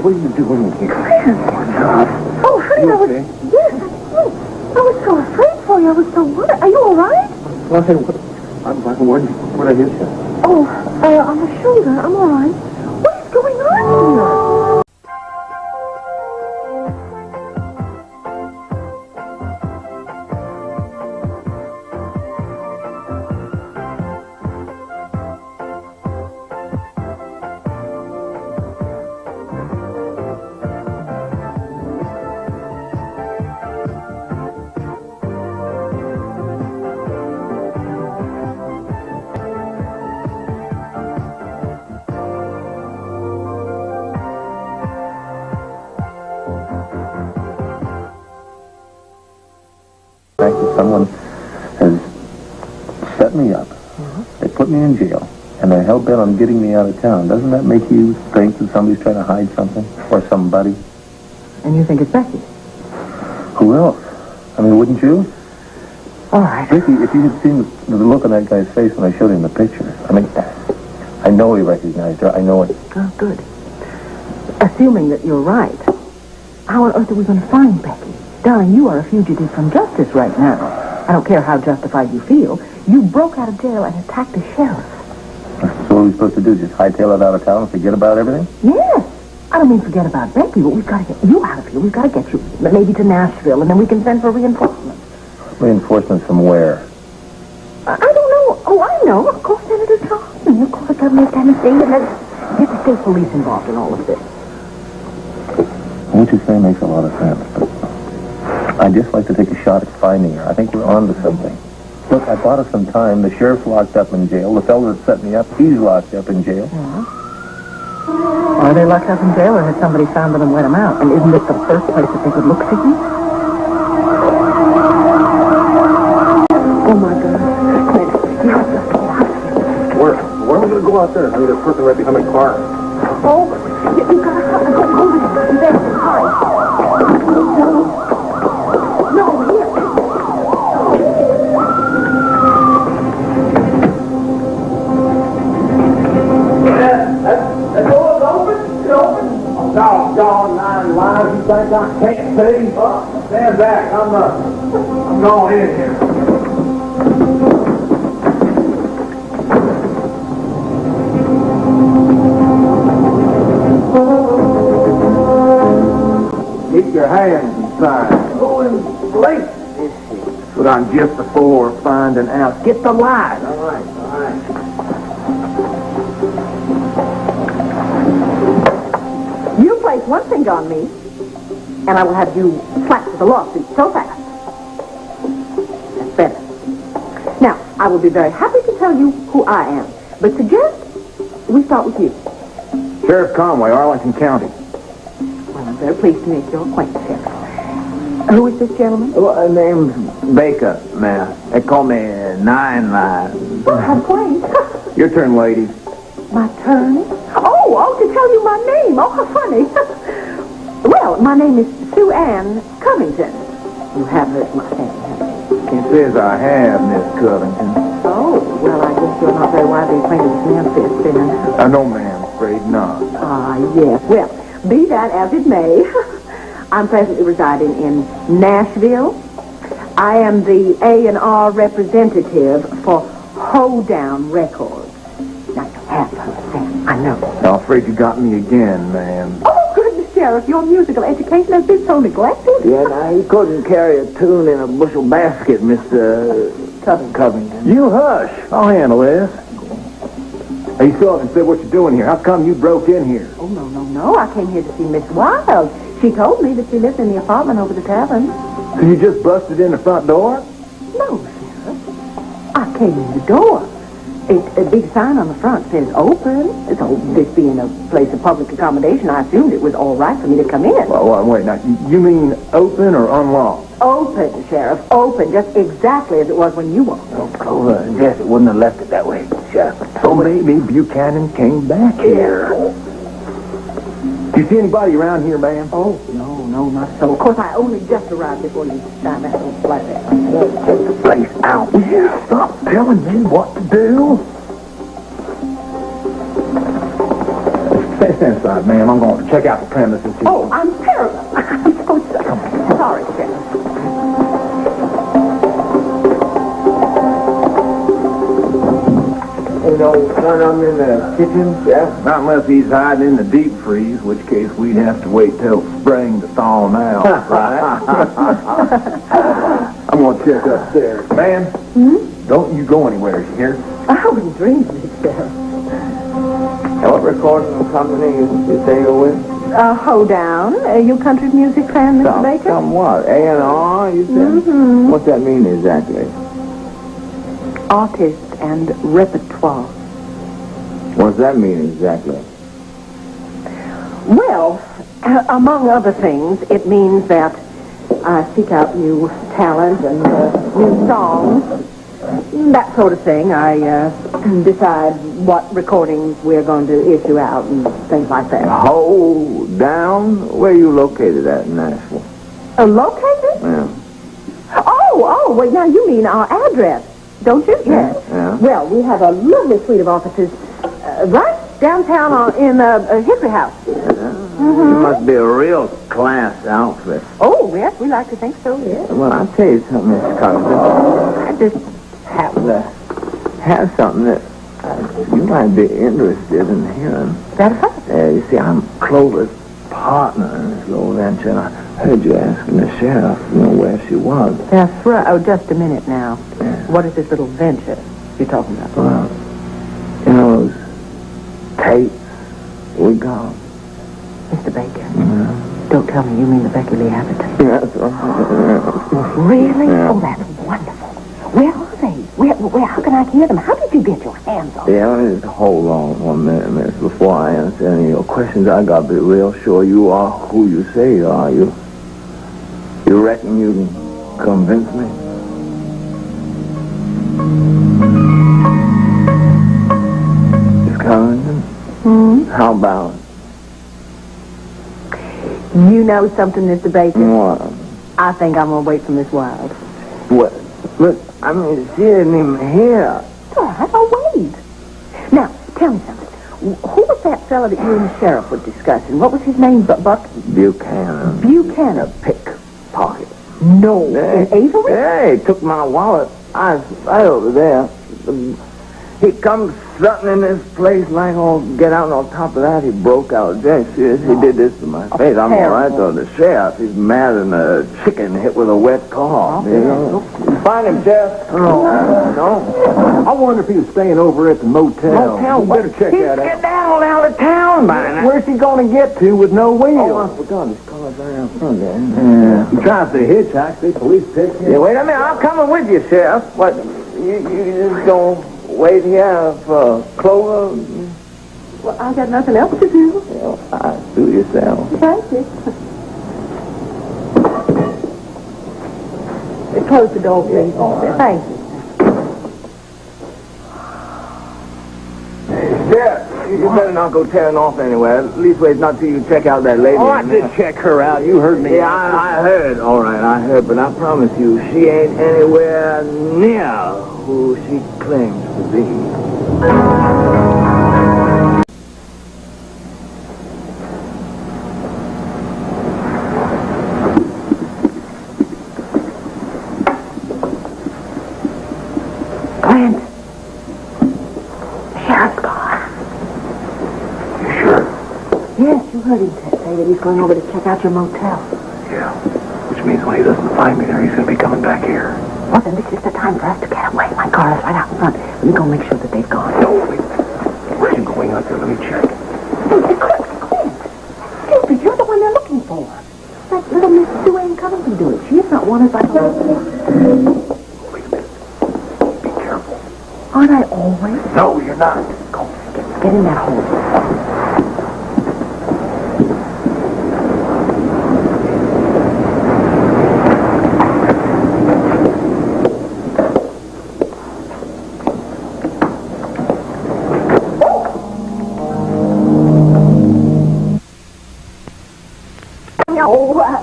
what are you doing here? Clint. Oh, honey, You I was... okay? Yes, I was so afraid for you. I was so worried. Are you all right? Well, hey, what I hit you? Oh, on the shoulder. I'm all right. What is going on here? Someone has set me up. They put me in jail, and they're hell-bent on getting me out of town. Doesn't that make you think that somebody's trying to hide something? Or somebody? And you think it's Becky? Who else? I mean, wouldn't you? All right. Viki, if you had seen the look on that guy's face when I showed him the picture. I mean, I know he recognized her. I know it. Oh, good. Assuming that you're right, how on earth are we going to find Becky? Darling, you are a fugitive from justice right now. I don't care how justified you feel. You broke out of jail and attacked the sheriff. So what are we supposed to do? Just hightail it out of town and forget about everything? Yes. I don't mean forget about Becky, but we've got to get you out of here. We've got to get you maybe to Nashville, and then we can send for reinforcements. Reinforcements from where? I don't know. Oh, I know. Of course, Senator Johnson. Of course, Governor of Tennessee, and let's get the state police involved in all of this. What you say makes a lot of sense, but I'd just like to take a shot at finding her. I think we're on to something. Look, I bought us some time. The sheriff's locked up in jail. The fellow that set me up, he's locked up in jail. Yeah. Are they locked up in jail, or has somebody found them and let them out? And isn't this the first place that they could look for you? Oh, my God. Clint, you have to stop. Where are we going to go out there? I mean, there's a person right behind the car. Oh, you got to go over there. Hurry. No, here. That door's open? It's open? Oh, doggone 9 lives. You think I can't see? Stand back. I'm going in here. Keep your hands inside. Oh, in place is she? That's what I'm just before finding out. Get the light. All right. You place one finger on me, and I will have you slapped with a lawsuit so fast. That's better. Now, I will be very happy to tell you who I am, but suggest we start with you. Sheriff Conway, Arlington County. Well, I'm very pleased to make your acquaintance, Sheriff. Who is this gentleman? Well, name's Baker, ma'am. They call me 9 Lives. Well, how quaint. Your turn, ladies. My turn? Oh, to tell you my name. Oh, how funny. Well, my name is Sue Ann Covington. You have heard my name, haven't you? It says I have, Miss Covington. Oh, well, I guess you're not very widely acquainted with Memphis, then. No, ma'am, afraid not. Ah, yes. Well, be that as it may, I'm presently residing in Nashville. I am the A&R representative for Hoedown Records. Now, you have heard them, I know. I'm afraid you got me again, ma'am. Oh, goodness, Sheriff, your musical education has been so neglected. Yeah, now, you couldn't carry a tune in a bushel basket, Mr. Covington. You hush. I'll handle this. Hey, you still haven't said what you're doing here. How come you broke in here? Oh, no. I came here to see Miss Wild. She told me that she lived in the apartment over the tavern. So you just busted in the front door? No, Sheriff. I came in the door. A big sign on the front says open. So this being a place of public accommodation, I assumed it was all right for me to come in. Well, wait, now, you mean open or unlocked? Open, Sheriff. Open, just exactly as it was when you walked. Oh, I guess it wouldn't have left it that way, Sheriff. So maybe Buchanan came back here. Do you see anybody around here, ma'am? Oh, no, not so. Of course, I only just arrived before you signed that little flat there. Get the place out. Will you stop telling me what to do? Stand aside, ma'am. I'm going to check out the premises. Oh, I'm terrible. I'm so sorry, Sheriff. You know, son, I'm in the kitchen. Yeah. Not unless he's hiding in the deep freeze, which case we'd have to wait till spring to thaw him out, right? I'm going to check upstairs. Ma'am, don't you go anywhere, you hear? I wouldn't dream of it, Sheriff. What recording company you say you're with? Hoedown. You country music fan, Mr. Baker? Somewhat. A&R, you said? Mm-hmm. What's that mean exactly? Artist and repertoire. What does that mean exactly? Well, among other things, it means that I seek out new talent and new songs, that sort of thing. I decide what recordings we're going to issue out and things like that. Down? Where are you located at in Nashville? Located? Yeah. Oh, well, now you mean our address, don't you? Yes. Yeah. Well, we have a lovely suite of offices right downtown in Hickory House. You must be a real class outfit. Oh, yes, we like to think so, yes. Well, I'll tell you something, Mr. Carter. I just happen to have something that you might be interested in hearing. That's right. You see, I'm Clover's partner in this little venture, and I heard you asking the sheriff, where she was. That's right. Oh, just a minute now. Yeah. What is this little venture you're talking about? Well, those tapes we got. Mr. Baker, don't tell me you mean the Becky Lee Atherton. That's right. Really? Yeah. Oh, that's wonderful. Where are they? Where? How can I hear them? How did you get your hands on them? Yeah, let me just hold on 1 minute, miss, before I answer any of your questions. I got to be real sure you are who you say you are. You reckon you can convince me? Miss Carrington? How about it? You know something, Mr. Baker? What? I think I'm going to wait for Miss Wilde. What? Look, I mean, she isn't even here. All right, I'll wait. Now, tell me something. Who was that fellow that you and the sheriff were discussing? What was his name? Buck? Buchanan. Buchanan. Pickpocket. No. In Avery? Yeah, he took my wallet. I was right over there. He comes strutting in this place like, get out, and on top of that, he broke out. Yes, he did this to my face. I'm all right, though. The sheriff, he's mad than a chicken hit with a wet car. You find him, Sheriff? No. I wonder if he was staying over at the motel. You better check that out. He's getting out of town by now. Where's he going to get to with no wheels? Oh, I forgot his car's right out front there. Yeah. He tries to hitchhike. The police take him. Yeah, wait a minute. I'm coming with you, Sheriff. What, you just going to wait here for Clover? Well, I got nothing else to do. Yeah, do yourself. Thank you. Close the door, please. Thank you. Yeah, you better not go tearing off anywhere. At least wait not till you check out that lady. Oh, I did check her out. You heard me. Yeah, I heard. All right, I heard. But I promise you, she ain't anywhere near who she claims to be. Clint. Sheriff's gone. You sure? Yes, you heard him say that he's going over to check out your motel. Yeah. Which means when he doesn't find me there, he's going to be coming back here. Well, then this is the time for us to get away. My car is right out in front. Let me go make sure that they've gone. No, wait. Where are you going out there? Let me check. Clint. Stupid, you're the one they're looking for. That little Miss Sue ain't coming to do it. She is not wanted by the law. Wait a minute. Be careful. Aren't I always? No, you're not. Go, get in that hole.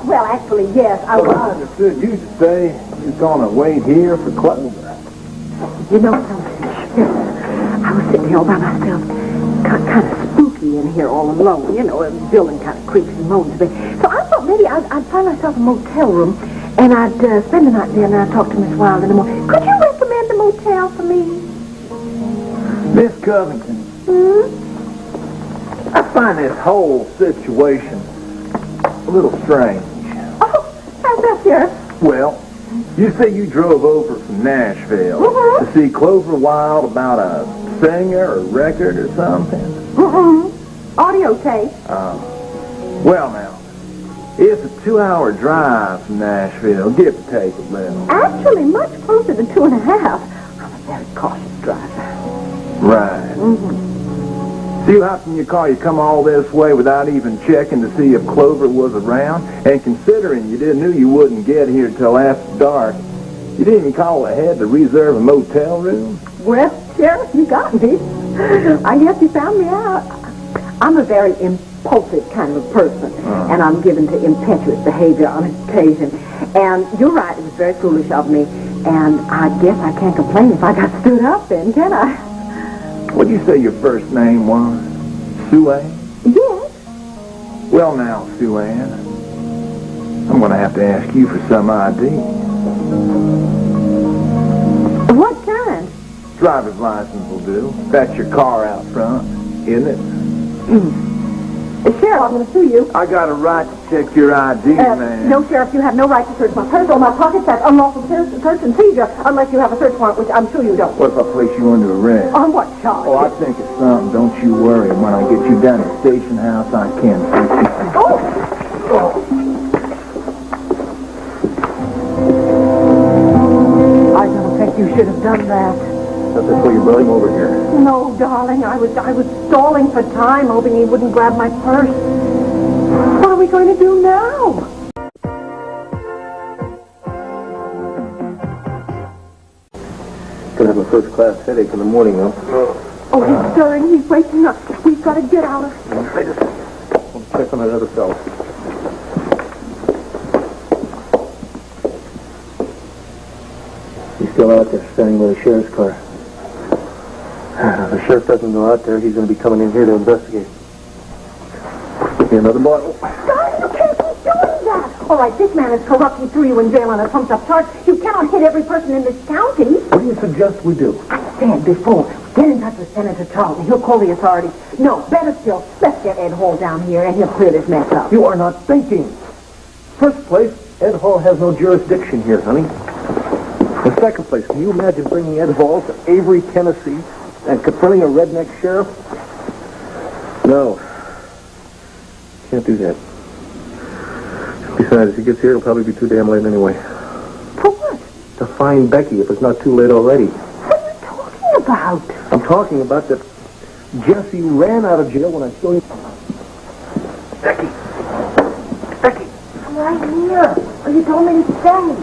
Well, actually, yes, I was. I understood you to say you're going to wait here for Clover. You know something? Yes. I was sitting here all by myself, kind of spooky Viki in here all alone. You know, the building kind of creaks and moans a bit. So I thought maybe I'd find myself a motel room, and I'd spend the night there, and I'd talk to Miss Wilde in the morning. Could you recommend a motel for me? Miss Covington. I find this whole situation a little strange. Oh, how's that, Sheriff? Well, you say you drove over from Nashville to see Clover Wilde about a singer or record or something? Audio tape. Well, now, it's a 2-hour drive from Nashville. Give or take a little. Actually, much closer than 2.5. I'm a very cautious driver. Right. So you hop in your car, you come all this way without even checking to see if Clover was around, and considering you knew you wouldn't get here till after dark, you didn't even call ahead to reserve a motel room? Well, Sheriff, you got me. I guess you found me out. I'm a very impulsive kind of a person, and I'm given to impetuous behavior on occasion. And you're right, it was very foolish of me, and I guess I can't complain if I got stood up then, can I? What'd you say your first name was? Sue Ann? Yes. Well now, Sue Ann, I'm going to have to ask you for some ID. What kind? Driver's license will do. That's your car out front, isn't it? Sheriff, I'm going to sue you. I got a right to check your ID, man. No, Sheriff, you have no right to search my purse or my pockets. That's unlawful search and seizure, unless you have a search warrant, which I'm sure you don't. What if I place you under arrest? On what charge? Oh, I think it's something. Don't you worry. When I get you down to the station house, I can search you. Oh! I don't think you should have done that. That's why you brought him over here. No, darling, I was stalling for time, hoping he wouldn't grab my purse. What are we going to do now? Gonna have a first-class headache in the morning, though. Oh, he's stirring. He's waking up. We've got to get out of here. I'll check on that other fellow. He's still out there, standing by the sheriff's car. If the sheriff doesn't go out there, he's going to be coming in here to investigate. Give me another bottle. Darling, you can't keep doing that. All right, this man is corrupt. He threw you in jail on a trumped-up charge. You cannot hit every person in this county. What do you suggest we do? I said before, get in touch with Senator Charlton. He'll call the authorities. No, better still, let's get Ed Hall down here and he'll clear this mess up. You are not thinking. First place, Ed Hall has no jurisdiction here, honey. In second place, can you imagine bringing Ed Hall to Avery, Tennessee, and confronting a redneck sheriff? No. Can't do that. Besides, if he gets here, it'll probably be too damn late anyway. For what? To find Becky, if it's not too late already. What are you talking about? I'm talking about that Jesse ran out of jail when I saw him. Becky. Becky. I'm right here. Oh, you told me to stay.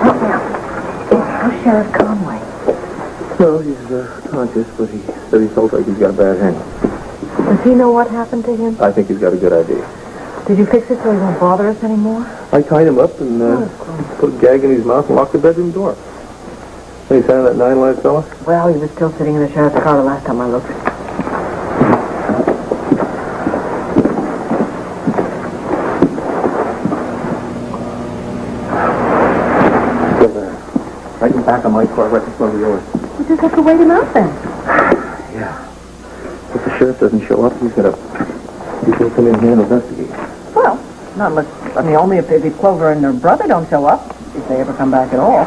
Help me out. How's Sheriff Conway? No, he's conscious, but he said he felt like he's got a bad hand. Does he know what happened to him? I think he's got a good idea. Did you fix it so he won't bother us anymore? I tied him up and put a gag in his mouth and locked the bedroom door. Any sign of that 9-live fella? Well, he was still sitting in the sheriff's car the last time I looked. Still there. Right in the back of my car, right in front of yours. We just have to wait him out then. Yeah. If the sheriff doesn't show up, he's gonna come in here and investigate. Well, not unless, only if Clover and her brother don't show up, if they ever come back at all.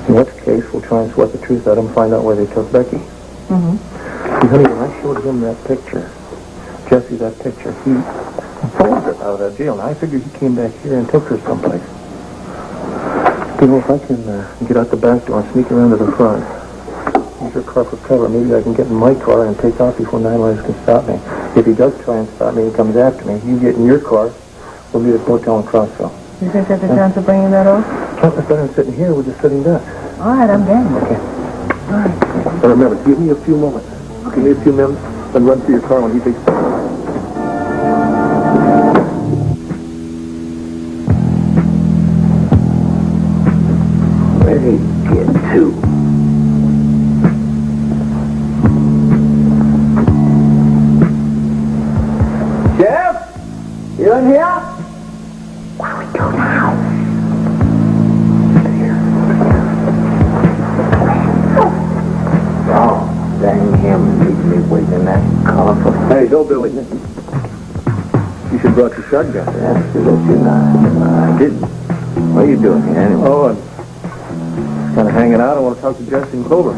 In which case, we'll try and sweat the truth out of him and find out where they took Becky. Mm-hmm. See, honey, when I showed him that picture, Jesse that picture, he pulled her out of that jail. Now, I figured he came back here and took her someplace. You know, if I can get out the back door and sneak around to the front, use your car for cover, maybe I can get in my car and take off before 9-lives can stop me. If he does try and stop me and comes after me, you get in your car, we'll meet at Motel in Crossville. You think there's a chance of bringing that off? Not if I'm sitting here, we're just sitting ducks. All right, I'm game. Okay. All right. But remember, give me a few moments. Okay. Give me a few minutes, then run for your car when he takes... Where did he get to? You in here? Where we go now? Oh, dang him. Leave me waiting in that car for... Hey, don't Billy. You should have brought your shotgun. That's to let you know. I didn't. What are you doing here anyway? Oh, I'm kind of hanging out. I want to talk to Jesse and Clover.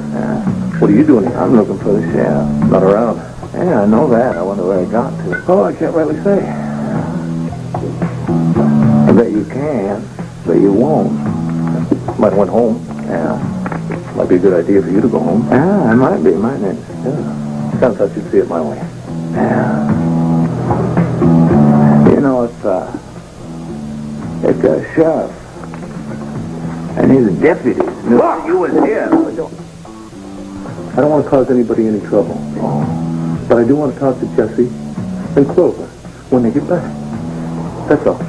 What are you doing here? I'm looking for the sheriff. Not around. Yeah, I know that. I wonder where he got to. Oh, I can't rightly say. I bet you can, but you won't. Might have went home. Yeah. Might be a good idea for you to go home. Yeah, it might be, mightn't it? Yeah. Sounds like you'd see it my way. Yeah. You know, it's a sheriff. And he's a deputy. No, you was here. I don't want to cause anybody any trouble. But I do want to talk to Jesse and Clover when they get back. That's all.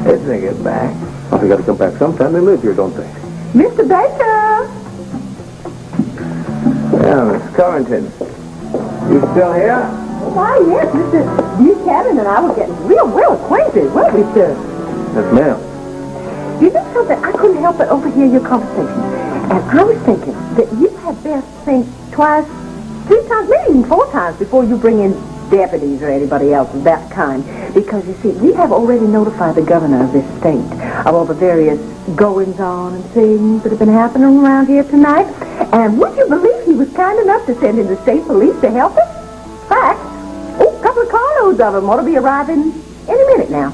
If they get back. Oh, they got to come back sometime. They live here, don't they? Mr. Baker! Yeah, Miss Covington. You still here? Why, yes, Mr. Buchanan and I were getting real well acquainted, weren't we, sir? Yes, ma'am. You know something? I couldn't help but overhear your conversation. And I was thinking that you had best think twice, 3 times, maybe even 4 times before you bring in deputies or anybody else of that kind. Because, you see, we have already notified the governor of this state of all the various goings-on and things that have been happening around here tonight. And would you believe he was kind enough to send in the state police to help us? In fact, a couple of carloads of them ought to be arriving any minute now.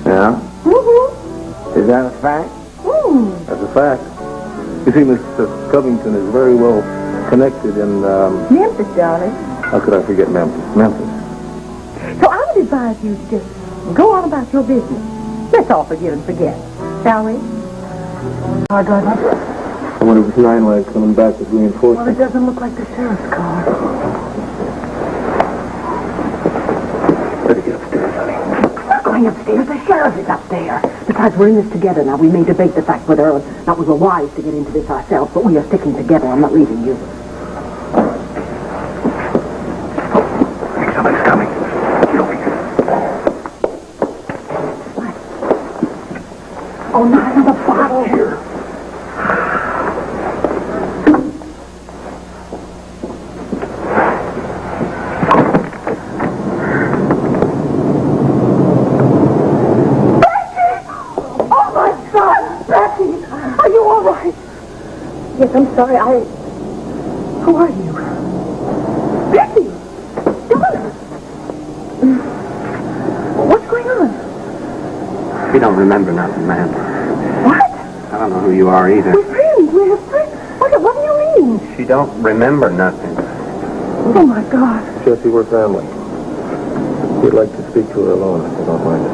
Yeah? Mm-hmm. Is that a fact? That's a fact. You see, Mr. Covington is very well connected in, Memphis, darling. how could I forget Memphis? Memphis. So I would advise you to just go on about your business. Let's all forgive and forget, shall we? Car driver? I wonder if it's 9-Lag coming back with reinforcements. Well, it doesn't look like the sheriff's car. Better get upstairs, honey. We're going upstairs. The sheriff is up there. Besides, we're in this together now. We may debate the fact whether or not we were wise to get into this ourselves, but we are sticking together. I'm not leaving you. Somebody's coming. Get over here. What? Oh, not another bottle. Here. Yes, I'm sorry, Who are you? Becky! Donna! What's going on? We don't remember nothing, ma'am. What? I don't know who you are either. We're friends. We're friends. What do you mean? She don't remember nothing. Oh, my God. Jesse, we're family. We'd like to speak to her alone, if you don't mind.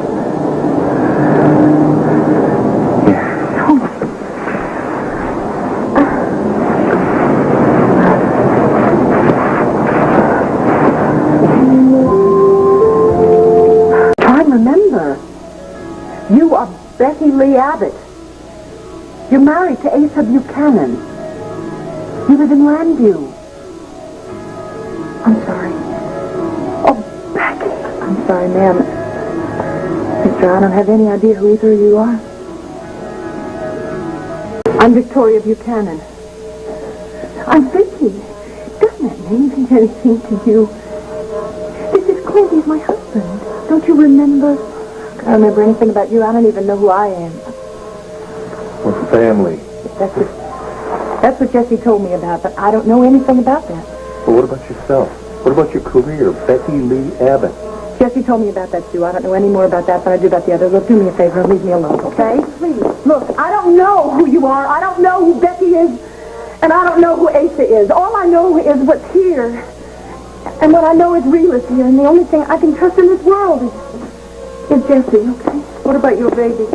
You are Becky Lee Abbott. You're married to Asa Buchanan. You live in Llanview. I'm sorry. Oh, Becky. I'm sorry, ma'am. Mister, I don't have any idea who either of you are. I'm Victoria Buchanan. I'm Ritchie. Doesn't that mean anything to you? This is Clint. He's my husband. Don't you remember? I don't remember anything about you. I don't even know who I am. We're family. That's what Jesse told me about, but I don't know anything about that. But what about yourself? What about your career, Becky Lee Abbott? Jesse told me about that, too. I don't know any more about that than I do about the others. Look, do me a favor and leave me alone, okay? Please. Look, I don't know who you are. I don't know who Becky is, and I don't know who Asa is. All I know is what's here. And what I know is real is here, and the only thing I can trust in this world is Jesse, okay? What about your baby?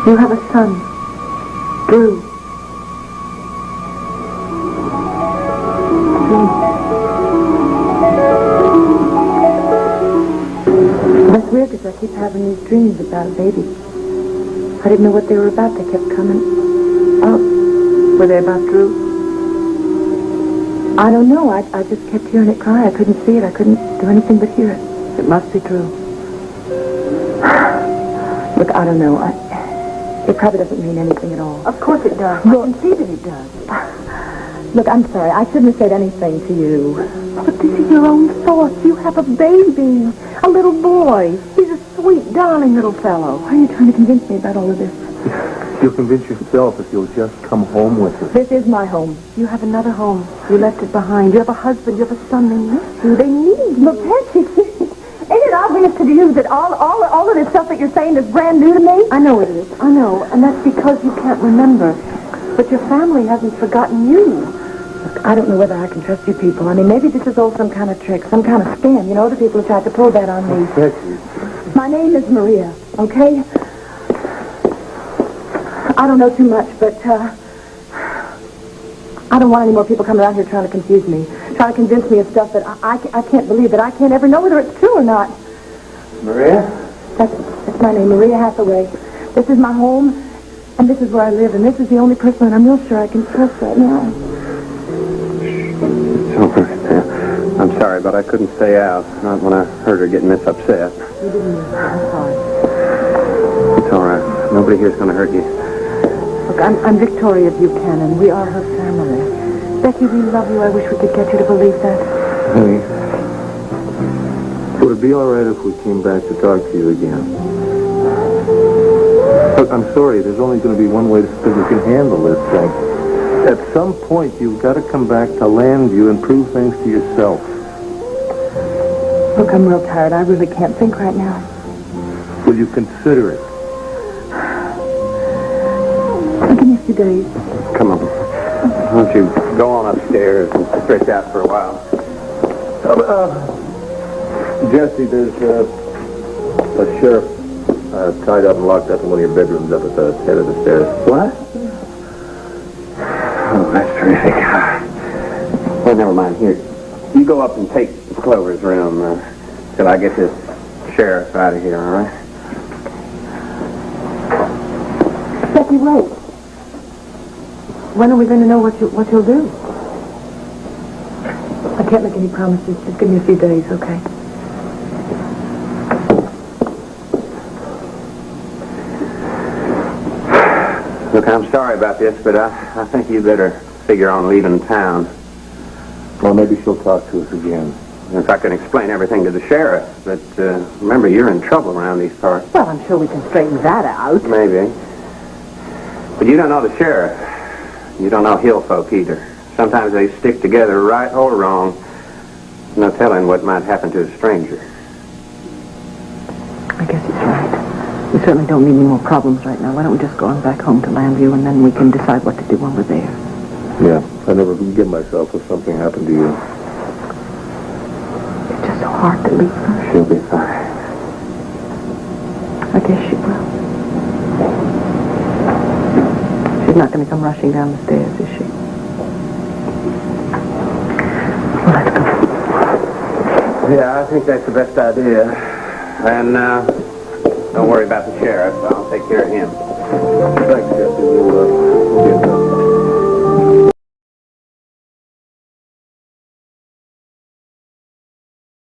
You have a son, Drew. That's weird because I keep having these dreams about a baby. I didn't know what they were about. They kept coming. Oh, were they about Drew? I don't know. I just kept hearing it cry. I couldn't see it. I couldn't do anything but hear it. It must be true. Look, I don't know. It probably doesn't mean anything at all. Of course it does. Look, I can see that it does. Look, I'm sorry. I shouldn't have said anything to you. But this is your own thoughts. You have a baby. A little boy. He's a sweet, darling little fellow. Why are you trying to convince me about all of this? You'll convince yourself if you'll just come home with us. This is my home. You have another home. You left it behind. You have a husband. You have a son. They miss you. They need you. Look, Ritchie, ain't it obvious to you that all of this stuff that you're saying is brand new to me? I know it is. I know. And that's because you can't remember. But your family hasn't forgotten you. Look, I don't know whether I can trust you people. I mean, maybe this is all some kind of trick, some kind of scam. You know, other people have tried to pull that on me. Becky. My name is Maria, okay? I don't know too much, but I don't want any more people coming around here trying to confuse me, trying to convince me of stuff that I can't believe, that I can't ever know whether it's true or not. Maria? That's my name, Maria Hathaway. This is my home, and this is where I live, and this is the only person that I'm real sure I can trust right now. It's over. I'm sorry, but I couldn't stay out. Not when I heard her getting this upset. You didn't mean that. I'm sorry. It's all right. Nobody here's going to hurt you. Look, I'm Victoria Buchanan. We are her family. Becky, we love you. I wish we could get you to believe that. Honey, would it be all right if we came back to talk to you again? Look, I'm sorry. There's only going to be one way that we can handle this thing. At some point, you've got to come back to Llanview and prove things to yourself. Look, I'm real tired. I really can't think right now. Will you consider it? Give me a few days. Come on. Why don't you go on upstairs and stretch out for a while? Jesse, there's a sheriff tied up and locked up in one of your bedrooms up at the head of the stairs. What? Oh, that's terrific. Well, never mind. Here, you go up and take Clover's room till I get this sheriff out of here, all right? Becky, wait. When are we going to know what you'll do? I can't make any promises. Just give me a few days, okay? Look, I'm sorry about this, but I think you better figure on leaving town. Well, maybe she'll talk to us again. If I can explain everything to the sheriff. But remember, you're in trouble around these parts. Well, I'm sure we can straighten that out. Maybe. But you don't know the sheriff. You don't know hill folk either. Sometimes they stick together right or wrong. No telling what might happen to a stranger. I guess he's right. We certainly don't need any more problems right now. Why don't we just go on back home to Llanview, and then we can decide what to do when we're there. Yeah, I never forgive myself if something happened to you. It's just so hard to leave her. She'll be fine. I guess she will. She's not going to come rushing down the stairs, is she? Well, let's go. Yeah, I think that's the best idea. And don't worry about the sheriff. I'll take care of him. Thanks, Jesse. We'll get done.